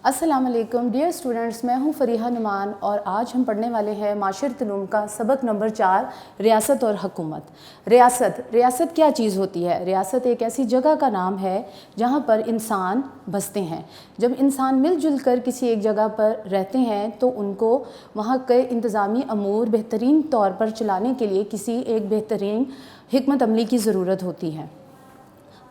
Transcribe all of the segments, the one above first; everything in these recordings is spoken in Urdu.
السلام علیکم ڈیئر اسٹوڈنٹس، میں ہوں فریحہ نعمان اور آج ہم پڑھنے والے ہیں معاشرت علوم کا سبق نمبر 4 ریاست اور حکومت۔ ریاست کیا چیز ہوتی ہے؟ ریاست ایک ایسی جگہ کا نام ہے جہاں پر انسان بستے ہیں۔ جب انسان مل جل کر کسی ایک جگہ پر رہتے ہیں تو ان کو وہاں کے انتظامی امور بہترین طور پر چلانے کے لیے کسی ایک بہترین حکمت عملی کی ضرورت ہوتی ہے۔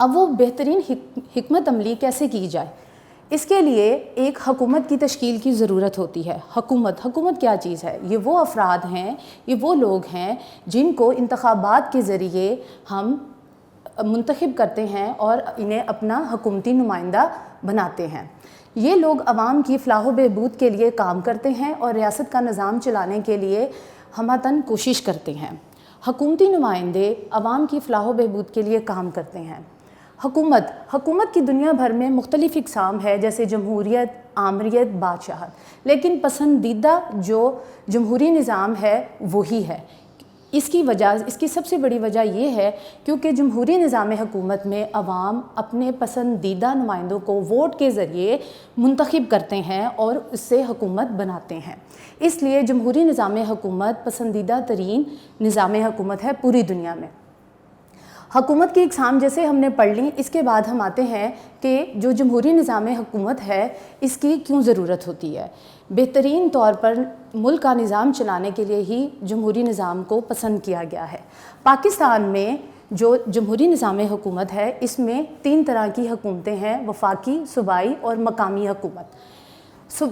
اب وہ بہترین حکمت عملی کیسے کی جائے؟ اس کے لیے ایک حکومت کی تشکیل کی ضرورت ہوتی ہے۔ حکومت کیا چیز ہے؟ یہ وہ افراد ہیں، یہ وہ لوگ ہیں جن کو انتخابات کے ذریعے ہم منتخب کرتے ہیں اور انہیں اپنا حکومتی نمائندہ بناتے ہیں۔ یہ لوگ عوام کی فلاح و بہبود کے لیے کام کرتے ہیں اور ریاست کا نظام چلانے کے لیے ہمہ کوشش کرتے ہیں۔ حکومتی نمائندے عوام کی فلاح و بہبود کے لیے کام کرتے ہیں۔ حکومت کی دنیا بھر میں مختلف اقسام ہے، جیسے جمہوریت، آمریت، بادشاہت، لیکن پسندیدہ جو جمہوری نظام ہے وہی ہے۔ اس کی سب سے بڑی وجہ یہ ہے کیونکہ جمہوری نظام حکومت میں عوام اپنے پسندیدہ نمائندوں کو ووٹ کے ذریعے منتخب کرتے ہیں اور اس سے حکومت بناتے ہیں۔ اس لیے جمہوری نظام حکومت پسندیدہ ترین نظام حکومت ہے پوری دنیا میں۔ حکومت کی اقسام جیسے ہم نے پڑھ لی، اس کے بعد ہم آتے ہیں کہ جو جمہوری نظام حکومت ہے اس کی کیوں ضرورت ہوتی ہے۔ بہترین طور پر ملک کا نظام چلانے کے لیے ہی جمہوری نظام کو پسند کیا گیا ہے۔ پاکستان میں جو جمہوری نظام حکومت ہے اس میں 3 طرح کی حکومتیں ہیں: وفاقی، صوبائی اور مقامی حکومت۔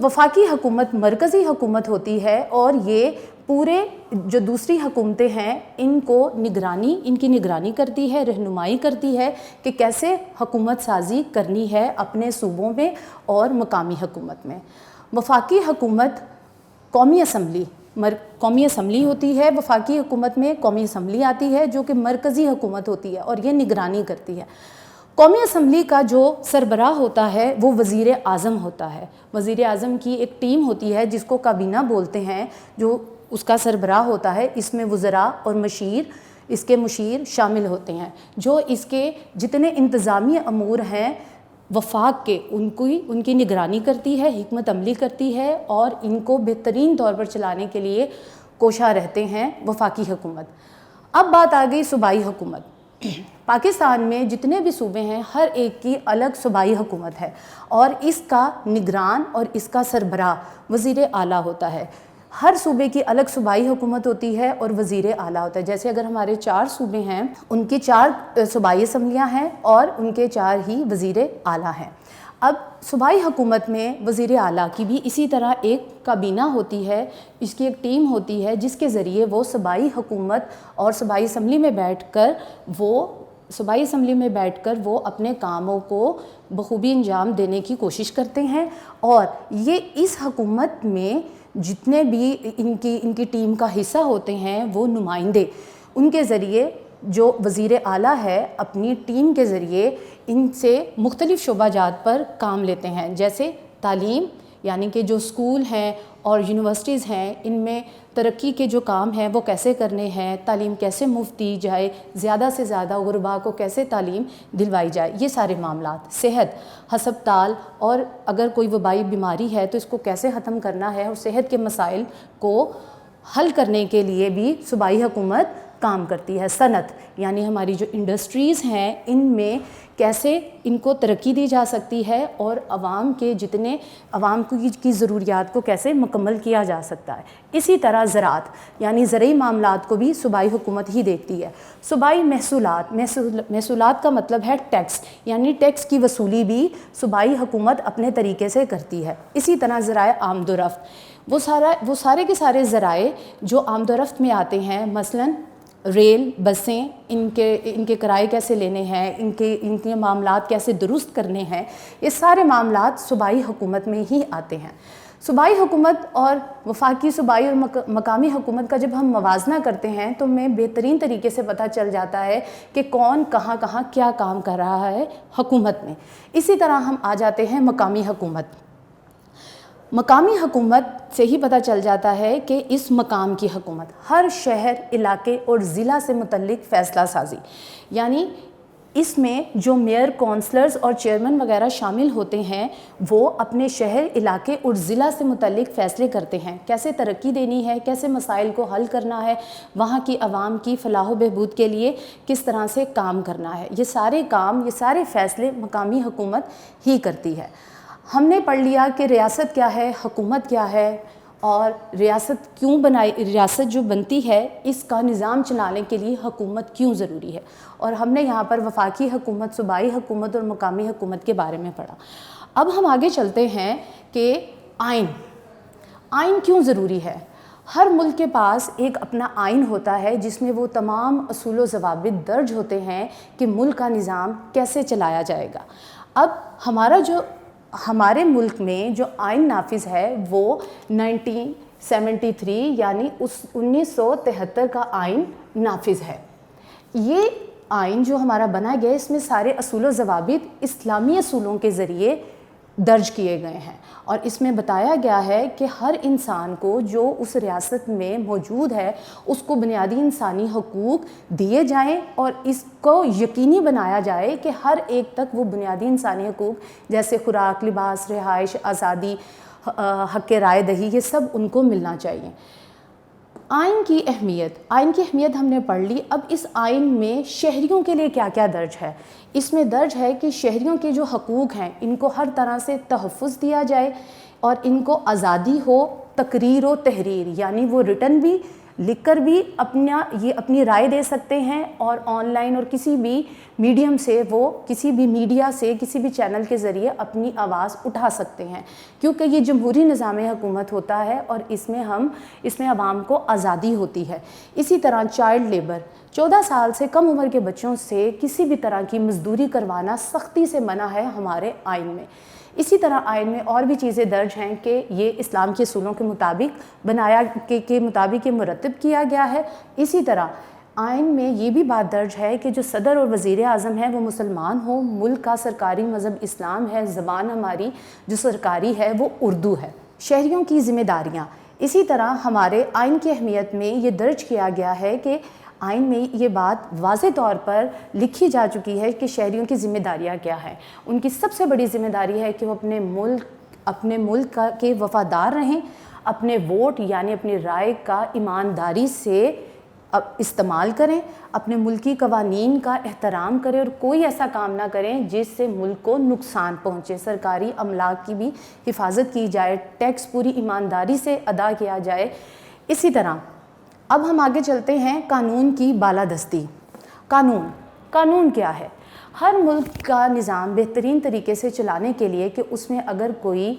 وفاقی حکومت مرکزی حکومت ہوتی ہے اور یہ پورے جو دوسری حکومتیں ہیں ان کی نگرانی کرتی ہے، رہنمائی کرتی ہے کہ کیسے حکومت سازی کرنی ہے اپنے صوبوں میں اور مقامی حکومت میں۔ وفاقی حکومت قومی اسمبلی ہوتی ہے۔ وفاقی حکومت میں قومی اسمبلی آتی ہے جو کہ مرکزی حکومت ہوتی ہے اور یہ نگرانی کرتی ہے۔ قومی اسمبلی کا جو سربراہ ہوتا ہے وہ وزیر اعظم ہوتا ہے۔ وزیر اعظم کی ایک ٹیم ہوتی ہے جس کو کابینہ بولتے ہیں، جو اس کا سربراہ ہوتا ہے۔ اس میں وزراء اور اس کے مشیر شامل ہوتے ہیں جو اس کے جتنے انتظامی امور ہیں وفاق کے ان کی نگرانی کرتی ہے، حکمت عملی کرتی ہے اور ان کو بہترین طور پر چلانے کے لیے کوشاں رہتے ہیں وفاقی حکومت۔ اب بات آ گئی صوبائی حکومت۔ پاکستان میں جتنے بھی صوبے ہیں ہر ایک کی الگ صوبائی حکومت ہے اور اس کا نگران اور اس کا سربراہ وزیر اعلیٰ ہوتا ہے۔ ہر صوبے کی الگ صوبائی حکومت ہوتی ہے اور وزیر اعلیٰ ہوتا ہے۔ جیسے اگر ہمارے 4 صوبے ہیں ان کی 4 صوبائی اسمبلیاں ہیں اور ان کے 4 ہی وزیر اعلیٰ ہیں۔ اب صوبائی حکومت میں وزیر اعلیٰ کی بھی اسی طرح ایک کابینہ ہوتی ہے، اس کی ایک ٹیم ہوتی ہے جس کے ذریعے وہ صوبائی حکومت اور صوبائی اسمبلی میں بیٹھ کر وہ اپنے کاموں کو بخوبی انجام دینے کی کوشش کرتے ہیں۔ اور یہ اس حکومت میں جتنے بھی ان کی ٹیم کا حصہ ہوتے ہیں وہ نمائندے ان کے ذریعے جو وزیر اعلیٰ ہے اپنی ٹیم کے ذریعے ان سے مختلف شعبہ جات پر کام لیتے ہیں، جیسے تعلیم، یعنی کہ جو اسکول ہیں اور یونیورسٹیز ہیں ان میں ترقی کے جو کام ہیں وہ کیسے کرنے ہیں، تعلیم کیسے مفت دی جائے، زیادہ سے زیادہ غرباء کو کیسے تعلیم دلوائی جائے، یہ سارے معاملات، صحت، ہسپتال، اور اگر کوئی وبائی بیماری ہے تو اس کو کیسے ختم کرنا ہے اور صحت کے مسائل کو حل کرنے کے لیے بھی صوبائی حکومت کام کرتی ہے۔ صنعت، یعنی ہماری جو انڈسٹریز ہیں ان میں کیسے ان کو ترقی دی جا سکتی ہے اور عوام کی ضروریات کو کیسے مکمل کیا جا سکتا ہے۔ اسی طرح زراعت، یعنی زرعی معاملات کو بھی صوبائی حکومت ہی دیکھتی ہے۔ صوبائی محصولات کا مطلب ہے ٹیکس، یعنی ٹیکس کی وصولی بھی صوبائی حکومت اپنے طریقے سے کرتی ہے۔ اسی طرح ذرائع آمد و رفت، وہ سارے کے سارے ذرائع جو آمد و رفت میں آتے ہیں، مثلاً ریل، بسیں، ان کے کرائے کیسے لینے ہیں، ان کے معاملات کیسے درست کرنے ہیں، یہ سارے معاملات صوبائی حکومت میں ہی آتے ہیں۔ صوبائی حکومت اور وفاقی، صوبائی اور مقامی حکومت کا جب ہم موازنہ کرتے ہیں تو ہمیں بہترین طریقے سے پتہ چل جاتا ہے کہ کون کہاں کیا کام کر رہا ہے حکومت میں۔ اسی طرح ہم آ جاتے ہیں مقامی حکومت۔ مقامی حکومت سے ہی پتہ چل جاتا ہے کہ اس مقام کی حکومت ہر شہر، علاقے اور ضلع سے متعلق فیصلہ سازی، یعنی اس میں جو میئر، کونسلرز اور چیئرمین وغیرہ شامل ہوتے ہیں وہ اپنے شہر، علاقے اور ضلع سے متعلق فیصلے کرتے ہیں، کیسے ترقی دینی ہے، کیسے مسائل کو حل کرنا ہے، وہاں کی عوام کی فلاح و بہبود کے لیے کس طرح سے کام کرنا ہے۔ یہ سارے فیصلے مقامی حکومت ہی کرتی ہے۔ ہم نے پڑھ لیا کہ ریاست کیا ہے، حکومت کیا ہے، اور ریاست جو بنتی ہے اس کا نظام چلانے کے لیے حکومت کیوں ضروری ہے، اور ہم نے یہاں پر وفاقی حکومت، صوبائی حکومت اور مقامی حکومت کے بارے میں پڑھا۔ اب ہم آگے چلتے ہیں کہ آئین کیوں ضروری ہے۔ ہر ملک کے پاس ایک اپنا آئین ہوتا ہے جس میں وہ تمام اصول و ضوابط درج ہوتے ہیں کہ ملک کا نظام کیسے چلایا جائے گا۔ اب ہمارے ملک میں جو آئین نافذ ہے وہ 1973 یعنی 1973 کا آئین نافذ ہے۔ یہ آئین جو ہمارا بنا گیا اس میں سارے اصول و ضوابط اسلامی اصولوں کے ذریعے درج کیے گئے ہیں، اور اس میں بتایا گیا ہے کہ ہر انسان کو جو اس ریاست میں موجود ہے اس کو بنیادی انسانی حقوق دیے جائیں، اور اس کو یقینی بنایا جائے کہ ہر ایک تک وہ بنیادی انسانی حقوق جیسے خوراک، لباس، رہائش، آزادی، حق رائے دہی، یہ سب ان کو ملنا چاہیے۔ آئین کی اہمیت ہم نے پڑھ لی۔ اب اس آئین میں شہریوں کے لیے کیا کیا درج ہے؟ اس میں درج ہے کہ شہریوں کے جو حقوق ہیں ان کو ہر طرح سے تحفظ دیا جائے، اور ان کو آزادی ہو تقریر و تحریر، یعنی وہ ریٹن بھی، لکھ کر بھی اپنی رائے دے سکتے ہیں، اور آن لائن اور کسی بھی میڈیم سے وہ کسی بھی میڈیا سے کسی بھی چینل کے ذریعے اپنی آواز اٹھا سکتے ہیں، کیونکہ یہ جمہوری نظام حکومت ہوتا ہے اور اس میں عوام کو آزادی ہوتی ہے۔ اسی طرح چائلڈ لیبر، 14 سال سے کم عمر کے بچوں سے کسی بھی طرح کی مزدوری کروانا سختی سے منع ہے ہمارے آئین میں۔ اسی طرح آئین میں اور بھی چیزیں درج ہیں کہ یہ اسلام کے اصولوں کے مطابق کے مطابق یہ مرتب کیا گیا ہے۔ اسی طرح آئین میں یہ بھی بات درج ہے کہ جو صدر اور وزیر اعظم ہے وہ مسلمان ہوں، ملک کا سرکاری مذہب اسلام ہے، زبان ہماری جو سرکاری ہے وہ اردو ہے۔ شہریوں کی ذمہ داریاں، اسی طرح ہمارے آئین کی اہمیت میں یہ درج کیا گیا ہے کہ آئین میں یہ بات واضح طور پر لکھی جا چکی ہے کہ شہریوں کی ذمہ داریاں کیا ہیں۔ ان کی سب سے بڑی ذمہ داری ہے کہ وہ اپنے ملک کے وفادار رہیں، اپنے ووٹ یعنی اپنی رائے کا ایمانداری سے استعمال کریں، اپنے ملکی قوانین کا احترام کریں، اور کوئی ایسا کام نہ کریں جس سے ملک کو نقصان پہنچے، سرکاری املاک کی بھی حفاظت کی جائے، ٹیکس پوری ایمانداری سے ادا کیا جائے۔ اسی طرح اب ہم آگے چلتے ہیں قانون کی بالادستی۔ قانون کیا ہے؟ ہر ملک کا نظام بہترین طریقے سے چلانے کے لیے کہ اس میں اگر کوئی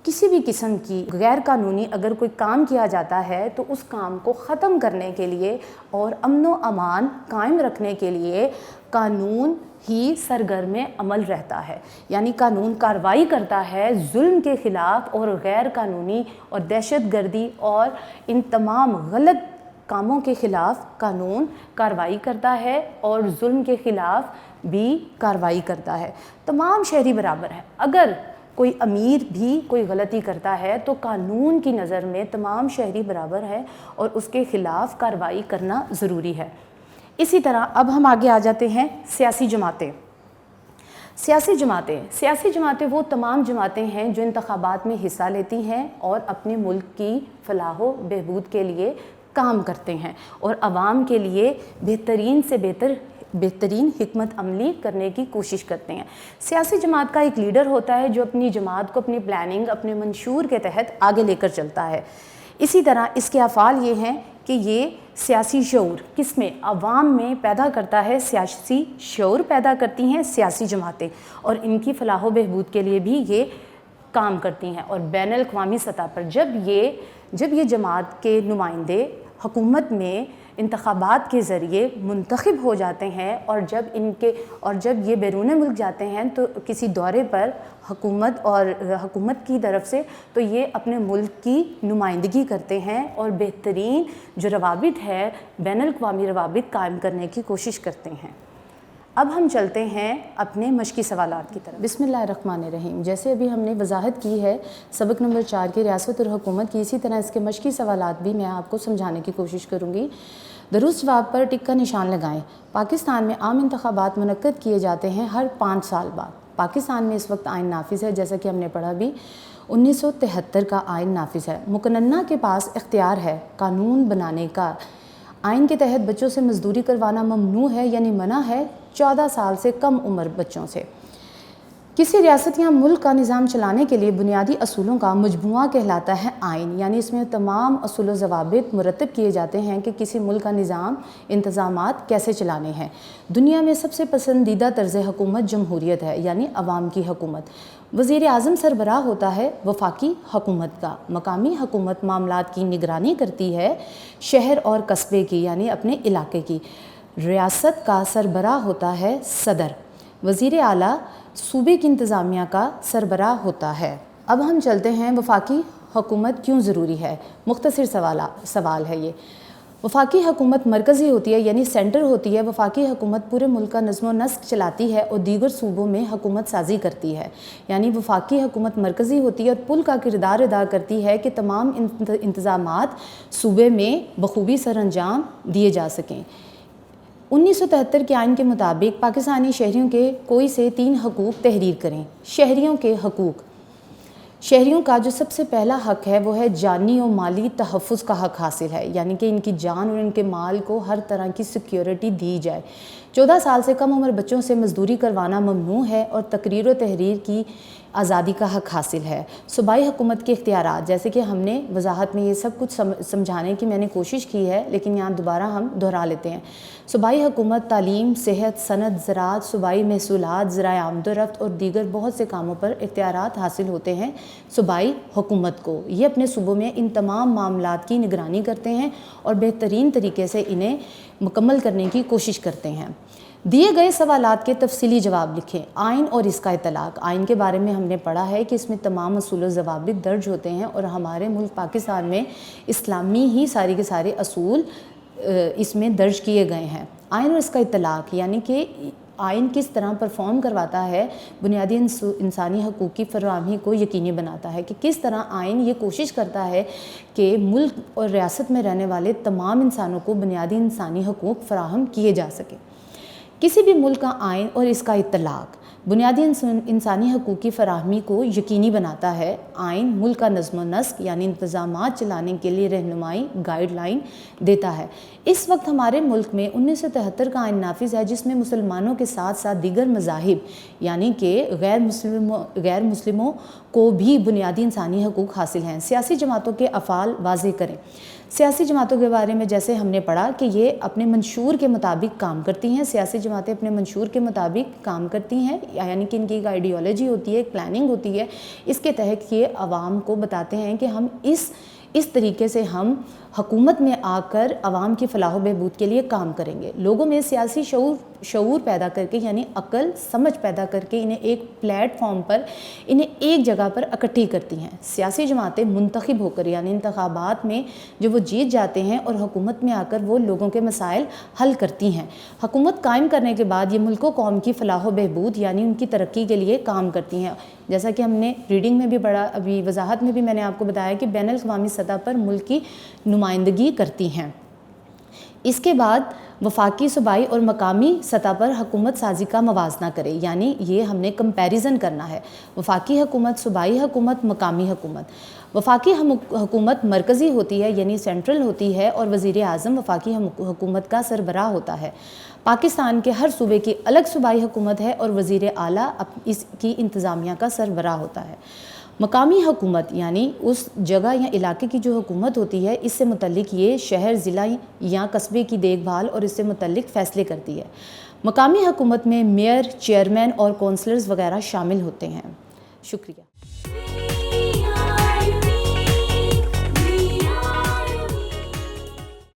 کسی بھی قسم کی غیر قانونی اگر کوئی کام کیا جاتا ہے تو اس کام کو ختم کرنے کے لیے اور امن و امان قائم رکھنے کے لیے قانون ہی سرگرم عمل رہتا ہے، یعنی قانون کارروائی کرتا ہے ظلم کے خلاف اور غیر قانونی اور دہشت گردی اور ان تمام غلط کاموں کے خلاف قانون کارروائی کرتا ہے، اور ظلم کے خلاف بھی کارروائی کرتا ہے۔ تمام شہری برابر ہیں، اگر کوئی امیر بھی کوئی غلطی کرتا ہے تو قانون کی نظر میں تمام شہری برابر ہیں اور اس کے خلاف کارروائی کرنا ضروری ہے۔ اسی طرح اب ہم آگے آ جاتے ہیں سیاسی جماعتیں۔ سیاسی جماعتیں وہ تمام جماعتیں ہیں جو انتخابات میں حصہ لیتی ہیں اور اپنے ملک کی فلاح و بہبود کے لیے کام کرتے ہیں اور عوام کے لیے بہترین سے بہترین حکمت عملی کرنے کی کوشش کرتے ہیں۔ سیاسی جماعت کا ایک لیڈر ہوتا ہے جو اپنی جماعت کو اپنی پلاننگ، اپنے منشور کے تحت آگے لے کر چلتا ہے۔ اسی طرح اس کے افعال یہ ہیں کہ یہ سیاسی شعور کس میں عوام میں پیدا کرتا ہے، سیاسی شعور پیدا کرتی ہیں سیاسی جماعتیں، اور ان کی فلاح و بہبود کے لیے بھی یہ کام کرتی ہیں۔ اور بین الاقوامی سطح پر جب یہ جماعت کے نمائندے حکومت میں انتخابات کے ذریعے منتخب ہو جاتے ہیں اور جب یہ بیرون ملک جاتے ہیں تو کسی دورے پر حکومت کی طرف سے تو یہ اپنے ملک کی نمائندگی کرتے ہیں اور بہترین جو روابط ہے بین الاقوامی روابط قائم کرنے کی کوشش کرتے ہیں۔ اب ہم چلتے ہیں اپنے مشقی سوالات کی طرف۔ بسم اللہ الرحمن الرحیم۔ جیسے ابھی ہم نے وضاحت کی ہے سبق نمبر 4 کی ریاست اور حکومت کی، اسی طرح اس کے مشقی سوالات بھی میں آپ کو سمجھانے کی کوشش کروں گی۔ درست جواب پر ٹک کا نشان لگائیں۔ پاکستان میں عام انتخابات منعقد کیے جاتے ہیں ہر 5 سال بعد۔ پاکستان میں اس وقت آئین نافذ ہے، جیسا کہ ہم نے پڑھا بھی 1973 کا آئین نافذ ہے۔ مقننہ کے پاس اختیار ہے قانون بنانے کا۔ آئین کے تحت بچوں سے مزدوری کروانا ممنوع ہے، یعنی منع ہے 14 سال سے کم عمر بچوں سے۔ کسی ریاست یا ملک کا نظام چلانے کے لیے بنیادی اصولوں کا مجموعہ کہلاتا ہے آئین، یعنی اس میں تمام اصول و ضوابط مرتب کیے جاتے ہیں کہ کسی ملک کا نظام انتظامات کیسے چلانے ہیں۔ دنیا میں سب سے پسندیدہ طرز حکومت جمہوریت ہے، یعنی عوام کی حکومت۔ وزیر اعظم سربراہ ہوتا ہے وفاقی حکومت کا۔ مقامی حکومت معاملات کی نگرانی کرتی ہے شہر اور قصبے کی، یعنی اپنے علاقے کی۔ ریاست کا سربراہ ہوتا ہے صدر۔ وزیر اعلیٰ صوبے کی انتظامیہ کا سربراہ ہوتا ہے۔ اب ہم چلتے ہیں وفاقی حکومت کیوں ضروری ہے۔ مختصر سوال ہے یہ۔ وفاقی حکومت مرکزی ہوتی ہے، یعنی سینٹر ہوتی ہے۔ وفاقی حکومت پورے ملک کا نظم و نسق چلاتی ہے اور دیگر صوبوں میں حکومت سازی کرتی ہے، یعنی وفاقی حکومت مرکزی ہوتی ہے اور پل کا کردار ادا کرتی ہے کہ تمام انتظامات صوبے میں بخوبی سر انجام دیے جا سکیں۔ 1973 کے آئین کے مطابق پاکستانی شہریوں کے کوئی سے 3 حقوق تحریر کریں۔ شہریوں کے حقوق۔ شہریوں کا جو سب سے پہلا حق ہے وہ ہے جانی و مالی تحفظ کا حق حاصل ہے، یعنی کہ ان کی جان اور ان کے مال کو ہر طرح کی سیکیورٹی دی جائے۔ 14 سال سے کم عمر بچوں سے مزدوری کروانا ممنوع ہے اور تقریر و تحریر کی آزادی کا حق حاصل ہے۔ صوبائی حکومت کے اختیارات، جیسے کہ ہم نے وضاحت میں یہ سب کچھ سمجھانے کی میں نے کوشش کی ہے، لیکن یہاں دوبارہ ہم دہرا لیتے ہیں۔ صوبائی حکومت تعلیم، صحت، صنعت، زراعت، صوبائی محصولات، ذرائع آمد و رفت اور دیگر بہت سے کاموں پر اختیارات حاصل ہوتے ہیں صوبائی حکومت کو۔ یہ اپنے صوبوں میں ان تمام معاملات کی نگرانی کرتے ہیں اور بہترین طریقے سے انہیں مکمل کرنے کی کوشش کرتے ہیں۔ دیے گئے سوالات کے تفصیلی جواب لکھیں۔ آئین اور اس کا اطلاق۔ آئین کے بارے میں ہم نے پڑھا ہے کہ اس میں تمام اصول و ضوابط درج ہوتے ہیں اور ہمارے ملک پاکستان میں اسلامی ہی سارے کے سارے اصول اس میں درج کیے گئے ہیں۔ آئین اور اس کا اطلاق، یعنی کہ آئین کس طرح پرفارم کرواتا ہے، بنیادی انسانی حقوق کی فراہمی کو یقینی بناتا ہے، کہ کس طرح آئین یہ کوشش کرتا ہے کہ ملک اور ریاست میں رہنے والے تمام انسانوں کو بنیادی انسانی حقوق فراہم کیے جا سکیں۔ کسی بھی ملک کا آئین اور اس کا اطلاق بنیادی انسانی حقوق کی فراہمی کو یقینی بناتا ہے۔ آئین ملک کا نظم و نسق، یعنی انتظامات چلانے کے لیے رہنمائی، گائیڈ لائن دیتا ہے۔ اس وقت ہمارے ملک میں 1973 کا آئین نافذ ہے، جس میں مسلمانوں کے ساتھ ساتھ دیگر مذاہب، یعنی کہ غیر مسلموں کو بھی بنیادی انسانی حقوق حاصل ہیں۔ سیاسی جماعتوں کے افعال واضح کریں۔ سیاسی جماعتوں کے بارے میں جیسے ہم نے پڑھا کہ یہ اپنے منشور کے مطابق کام کرتی ہیں۔ سیاسی جماعتیں اپنے منشور کے مطابق کام کرتی ہیں، یعنی کہ ان کی ایک آئیڈیالوجی ہوتی ہے، ایک پلاننگ ہوتی ہے۔ اس کے تحت یہ عوام کو بتاتے ہیں کہ ہم اس طریقے سے ہم حکومت میں آ کر عوام کی فلاح و بہبود کے لیے کام کریں گے۔ لوگوں میں سیاسی شعور پیدا کر کے، یعنی عقل سمجھ پیدا کر کے انہیں ایک پلیٹ فارم پر، انہیں ایک جگہ پر اکٹھی کرتی ہیں۔ سیاسی جماعتیں منتخب ہو کر، یعنی انتخابات میں جو وہ جیت جاتے ہیں اور حکومت میں آ کر وہ لوگوں کے مسائل حل کرتی ہیں۔ حکومت قائم کرنے کے بعد یہ ملک و قوم کی فلاح و بہبود، یعنی ان کی ترقی کے لیے کام کرتی ہیں۔ جیسا کہ ہم نے ریڈنگ میں بھی پڑھا، ابھی وضاحت میں بھی میں نے آپ کو بتایا کہ بین الاقوامی سطح پر ملک کی نمائندگی کرتی ہیں۔ اس کے بعد وفاقی، صوبائی اور مقامی سطح پر حکومت سازی کا موازنہ کرے، یعنی یہ ہم نے کمپیریزن کرنا ہے۔ وفاقی حکومت، صوبائی حکومت، مقامی حکومت۔ وفاقی حکومت مرکزی ہوتی ہے، یعنی سینٹرل ہوتی ہے، اور وزیر اعظم وفاقی حکومت کا سربراہ ہوتا ہے۔ پاکستان کے ہر صوبے کی الگ صوبائی حکومت ہے اور وزیر اعلیٰ اس کی انتظامیہ کا سربراہ ہوتا ہے۔ مقامی حکومت یعنی اس جگہ یا علاقے کی جو حکومت ہوتی ہے، اس سے متعلق یہ شہر، ضلع یا قصبے کی دیکھ بھال اور اس سے متعلق فیصلے کرتی ہے۔ مقامی حکومت میں میئر، چیئرمین اور کونسلرز وغیرہ شامل ہوتے ہیں۔ شکریہ۔